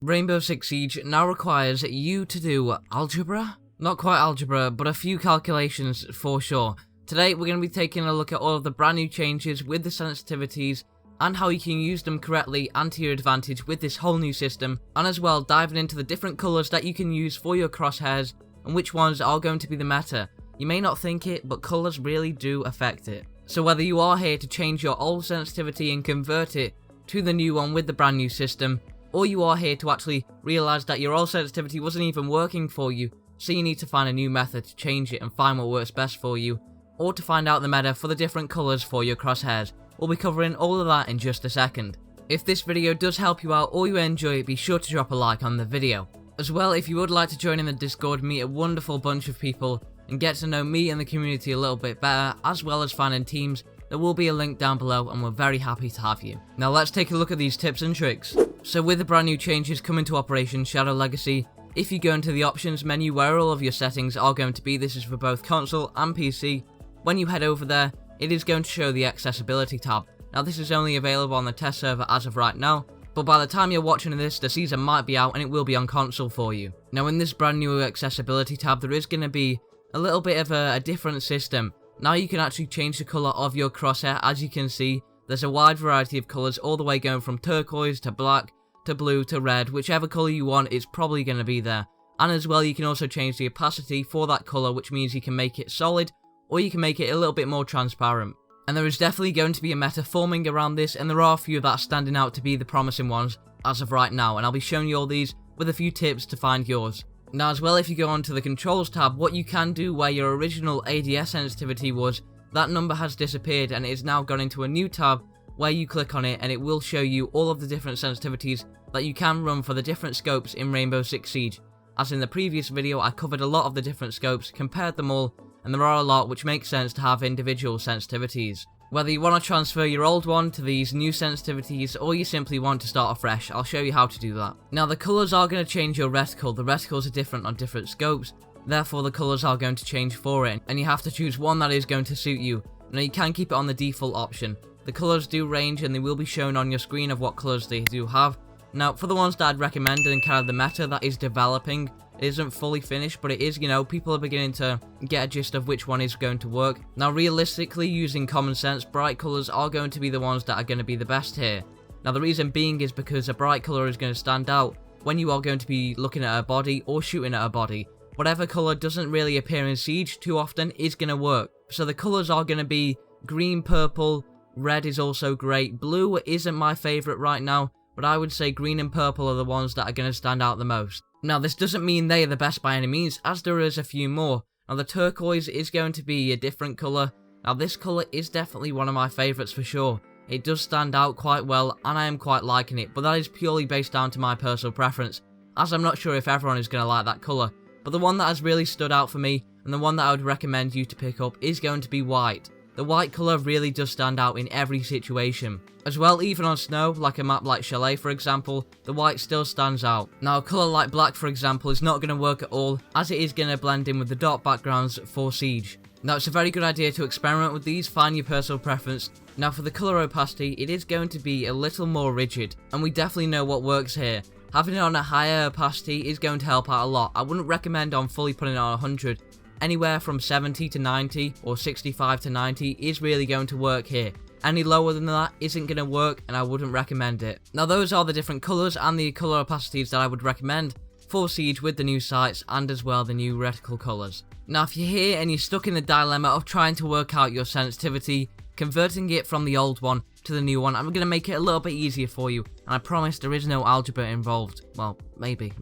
Rainbow Six Siege now requires you to do algebra? Not quite algebra, but a few calculations for sure. Today we're going to be taking a look at all of the brand new changes with the sensitivities and how you can use them correctly and to your advantage with this whole new system, and as well diving into the different colours that you can use for your crosshairs and which ones are going to be the meta. You may not think it, but colours really do affect it. So whether you are here to change your old sensitivity and convert it to the new one with the brand new system, or you are here to actually realise that your old sensitivity wasn't even working for you, so you need to find a new method to change it and find what works best for you, or to find out the meta for the different colours for your crosshairs, we'll be covering all of that in just a second. If this video does help you out or you enjoy it, be sure to drop a like on the video. As well, if you would like to join in the Discord, meet a wonderful bunch of people, and get to know me and the community a little bit better, as well as finding teams, there will be a link down below and we're very happy to have you. Now let's take a look at these tips and tricks. So with the brand new changes coming to Operation Shadow Legacy, if you go into the options menu where all of your settings are going to be, this is for both console and PC, when you head over there, it is going to show the accessibility tab. Now this is only available on the test server as of right now, but by the time you're watching this, the season might be out and it will be on console for you. Now in this brand new accessibility tab, there is going to be a little bit of a different system. Now you can actually change the colour of your crosshair. As you can see, there's a wide variety of colours, all the way going from turquoise to black to blue to red. Whichever colour you want is probably going to be there. And as well, you can also change the opacity for that colour, which means you can make it solid or you can make it a little bit more transparent. And there is definitely going to be a meta forming around this, and there are a few that are standing out to be the promising ones as of right now, and I'll be showing you all these with a few tips to find yours. Now as well, if you go onto the controls tab, what you can do where your original ADS sensitivity was, that number has disappeared and it is now gone into a new tab where you click on it and it will show you all of the different sensitivities that you can run for the different scopes in Rainbow Six Siege. As in the previous video, I covered a lot of the different scopes, compared them all, and there are a lot which makes sense to have individual sensitivities. Whether you want to transfer your old one to these new sensitivities or you simply want to start afresh, I'll show you how to do that. Now the colours are going to change your reticle. The reticles are different on different scopes, therefore the colours are going to change for it, and you have to choose one that is going to suit you. Now you can keep it on the default option. The colours do range and they will be shown on your screen of what colours they do have. Now for the ones that I'd recommend and kind of the meta that is developing, it isn't fully finished, but it is, people are beginning to get a gist of which one is going to work. Now realistically, using common sense, bright colours are going to be the ones that are going to be the best here. Now the reason being is because a bright colour is going to stand out when you are going to be looking at a body or shooting at a body. Whatever colour doesn't really appear in Siege too often is going to work. So the colours are going to be green, purple, red is also great. Blue isn't my favourite right now, but I would say green and purple are the ones that are going to stand out the most. Now this doesn't mean they are the best by any means, as there is a few more. Now the turquoise is going to be a different colour. Now this colour is definitely one of my favourites for sure. It does stand out quite well and I am quite liking it, but that is purely based down to my personal preference, as I'm not sure if everyone is going to like that colour. But the one that has really stood out for me, and the one that I would recommend you to pick up, is going to be white. The white colour really does stand out in every situation. As well, even on snow, like a map like Chalet for example, the white still stands out. Now a colour like black for example is not going to work at all, as it is going to blend in with the dark backgrounds for Siege. Now it's a very good idea to experiment with these, find your personal preference. Now for the colour opacity, it is going to be a little more rigid, and we definitely know what works here. Having it on a higher opacity is going to help out a lot. I wouldn't recommend on fully putting it on 100. Anywhere from 70 to 90 or 65 to 90 is really going to work here. Any lower than that isn't going to work and I wouldn't recommend it. Now those are the different colours and the colour opacities that I would recommend for Siege with the new sights and as well the new reticle colours. Now if you're here and you're stuck in the dilemma of trying to work out your sensitivity, converting it from the old one to the new one, I'm going to make it a little bit easier for you, and I promise there is no algebra involved. Well, maybe.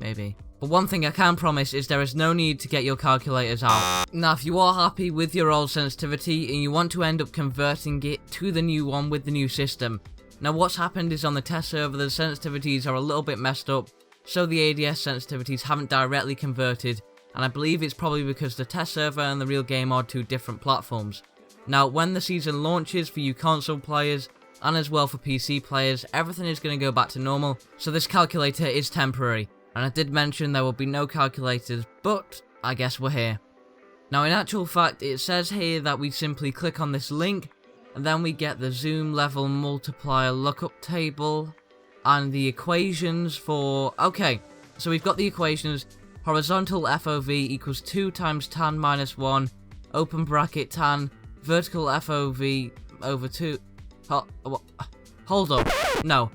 But one thing I can promise is there is no need to get your calculators out. Now if you are happy with your old sensitivity and you want to end up converting it to the new one with the new system, now what's happened is on the test server the sensitivities are a little bit messed up, so the ADS sensitivities haven't directly converted, and I believe it's probably because the test server and the real game are two different platforms. Now when the season launches for you console players, and as well for PC players, everything is going to go back to normal, so this calculator is temporary. And I did mention there will be no calculators, but I guess we're here. Now in actual fact, it says here that we simply click on this link, and then we get the zoom level multiplier lookup table. And the equations for... Okay, so we've got the equations. Horizontal FOV equals 2 times tan minus 1, open bracket tan, vertical FOV over 2... Hold up. No,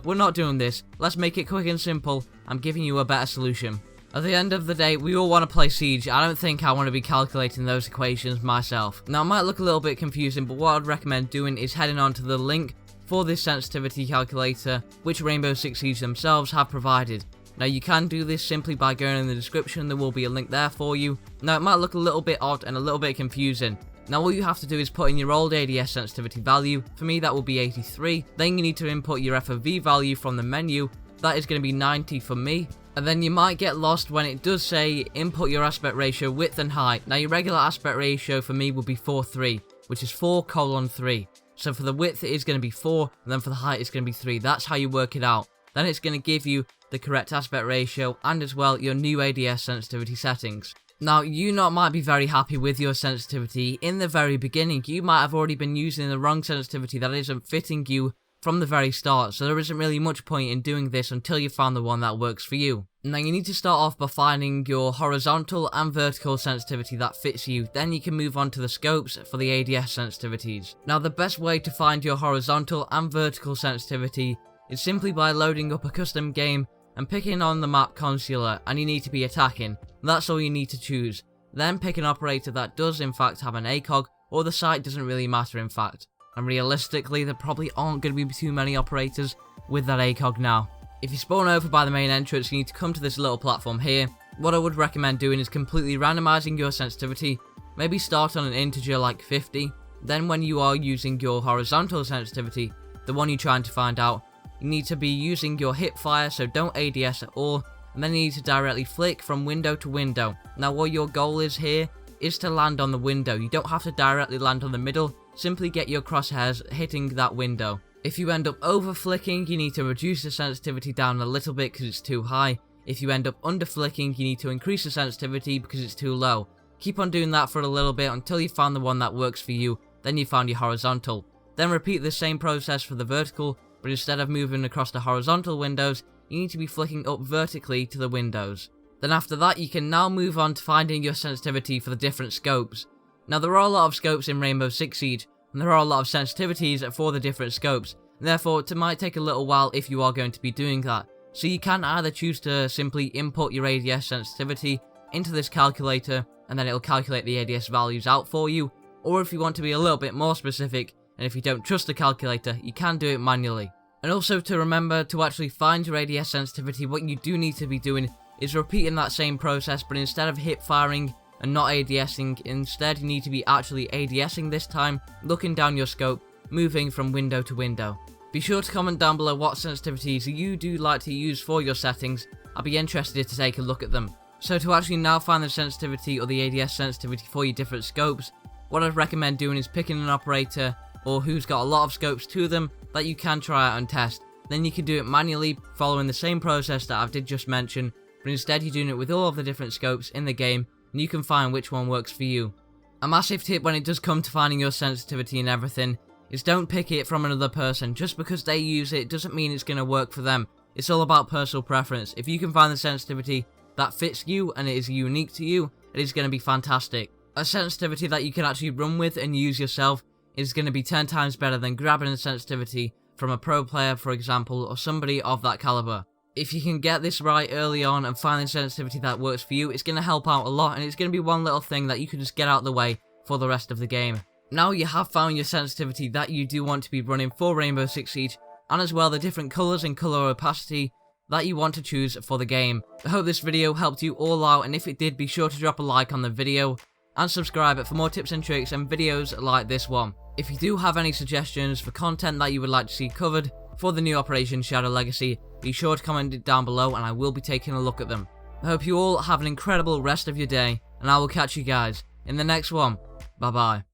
we're not doing this. Let's make it quick and simple. I'm giving you a better solution. At the end of the day, we all want to play Siege. I don't think I want to be calculating those equations myself. Now, it might look a little bit confusing, but what I'd recommend doing is heading on to the link for this sensitivity calculator, which Rainbow Six Siege themselves have provided. Now, you can do this simply by going in the description. There will be a link there for you. Now, it might look a little bit odd and a little bit confusing. Now, all you have to do is put in your old ADS sensitivity value. For me, that will be 83. Then you need to input your FOV value from the menu. That is going to be 90 for me. And then you might get lost when it does say input your aspect ratio, width and height. Now, your regular aspect ratio for me will be 4:3, which is 4:3. So for the width, it is going to be 4, and then for the height, it's going to be 3. That's how you work it out. Then it's going to give you the correct aspect ratio and as well your new ADS sensitivity settings. Now, you might be very happy with your sensitivity. In the very beginning, you might have already been using the wrong sensitivity that isn't fitting you from the very start, so there isn't really much point in doing this until you found the one that works for you. Now, you need to start off by finding your horizontal and vertical sensitivity that fits you. Then you can move on to the scopes for the ADS sensitivities. Now, the best way to find your horizontal and vertical sensitivity is simply by loading up a custom game and picking on the map Consular, and you need to be attacking. That's all you need to choose. Then pick an operator that does in fact have an ACOG, or the site doesn't really matter in fact. And realistically, there probably aren't going to be too many operators with that ACOG now. If you spawn over by the main entrance, you need to come to this little platform here. What I would recommend doing is completely randomizing your sensitivity. Maybe start on an integer like 50. Then when you are using your horizontal sensitivity, the one you're trying to find out, you need to be using your hip fire, so don't ADS at all. And then you need to directly flick from window to window. Now, what your goal is here is to land on the window. You don't have to directly land on the middle. Simply get your crosshairs hitting that window. If you end up over flicking, you need to reduce the sensitivity down a little bit because it's too high. If you end up under flicking, you need to increase the sensitivity because it's too low. Keep on doing that for a little bit until you find the one that works for you. Then you found your horizontal. Then repeat the same process for the vertical, but instead of moving across the horizontal windows, you need to be flicking up vertically to the windows. Then after that, you can now move on to finding your sensitivity for the different scopes. Now, there are a lot of scopes in Rainbow Six Siege, and there are a lot of sensitivities for the different scopes, and therefore it might take a little while if you are going to be doing that. So you can either choose to simply input your ADS sensitivity into this calculator, and then it'll calculate the ADS values out for you, or if you want to be a little bit more specific, and if you don't trust the calculator, you can do it manually. And also to remember, to actually find your ADS sensitivity, what you do need to be doing is repeating that same process, but instead of hip firing and not ADSing, instead you need to be actually ADSing this time, looking down your scope, moving from window to window. Be sure to comment down below what sensitivities you do like to use for your settings. I'll be interested to take a look at them. So to actually now find the sensitivity or the ADS sensitivity for your different scopes, what I'd recommend doing is picking an operator or who's got a lot of scopes to them that you can try out and test. Then you can do it manually following the same process that I did just mention, but instead you're doing it with all of the different scopes in the game, and you can find which one works for you. A massive tip when it does come to finding your sensitivity and everything is don't pick it from another person. Just because they use it doesn't mean it's going to work for them. It's all about personal preference. If you can find the sensitivity that fits you and it is unique to you, it is going to be fantastic. A sensitivity that you can actually run with and use yourself is going to be 10 times better than grabbing a sensitivity from a pro player, for example, or somebody of that caliber. If you can get this right early on and find the sensitivity that works for you, it's going to help out a lot, and it's going to be one little thing that you can just get out of the way for the rest of the game. Now you have found your sensitivity that you do want to be running for Rainbow Six Siege, and as well the different colours and colour opacity that you want to choose for the game. I hope this video helped you all out, and if it did, be sure to drop a like on the video and subscribe for more tips and tricks and videos like this one. If you do have any suggestions for content that you would like to see covered for the new Operation Shadow Legacy, be sure to comment it down below and I will be taking a look at them. I hope you all have an incredible rest of your day, and I will catch you guys in the next one. Bye bye.